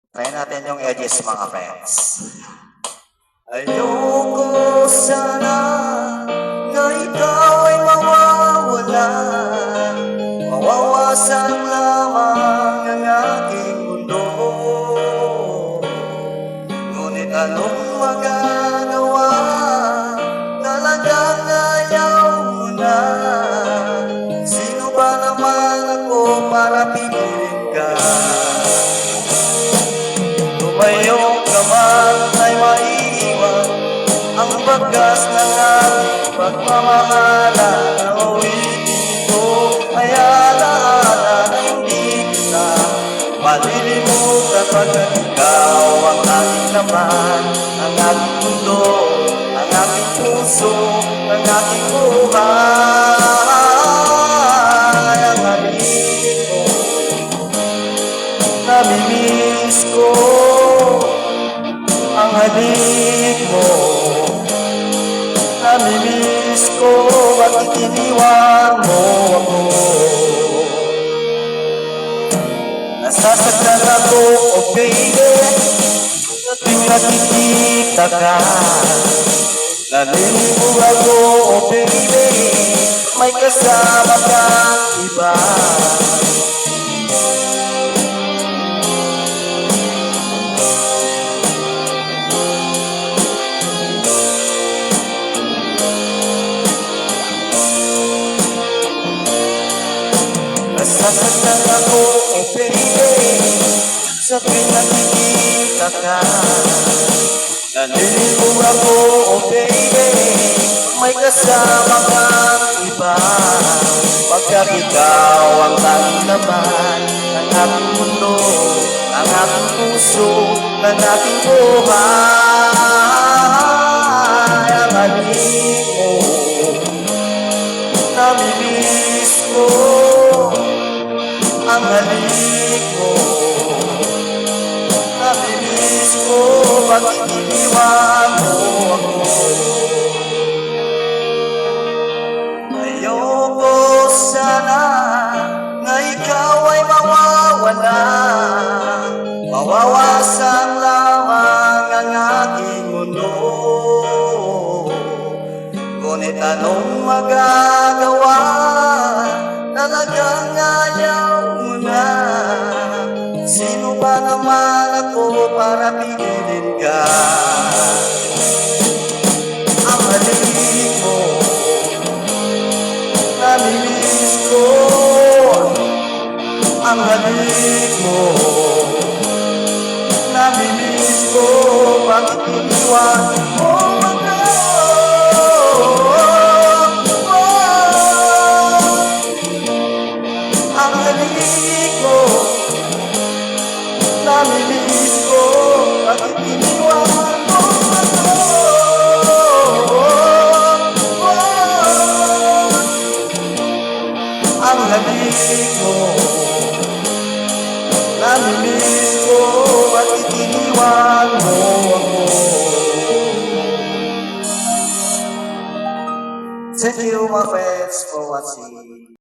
Try natin yung edges, mga friends. Ayoko sana na ikaw ay mawawala, mawawasan lamang ang aking mundo. Ngunit anong magagawa, talagang ayaw mo na. Sino ba naman ako para pigilin ka? Tumayong ka man ay maiiwan ang bagas ng ating pagmamahala. Ulitin ko ay alaala na hindi kita malilimutan pagkat ikaw ang aking laman, ang aking mundo, ang aking puso, ang aking buhay. Ang halik mo, namimiss ko ang halik mo, namimiss ko, bakit iniwan mo ako? Nasasaktan ako, oh baby, sa tuwing nakikita ka. Nalilimu ako, oh baby, may kasama kang iba. Nasasaktan ako, oh baby, sa tuwing nakikita ka. Nalilimu ako, oh baby, may kasama kang iba. Pagkat ikaw ang tanging laman ng aking mundo, ng aking puso, ng aking buhay. Ang halik mo, namimiss ko ang halik mo, namimiss ko, bakit iniwan mo ako? Ayoko sana na ikaw ay mawawala, mawawasan lamang ang aking mundo. Ngunit anong magagawa, talagang ayaw mo na. Sino ba naman ako para pigilin ka? Ang halik mo, namimiss ko. Ang halik mo, namimiss ko, bakit iniwan mo ako? Ang halik mo, namimiss ko, bakit iniwan mo ako? Ang halik mo, namimiss ko, bakit iniwan mo ako? Thank you, my friends, for watching.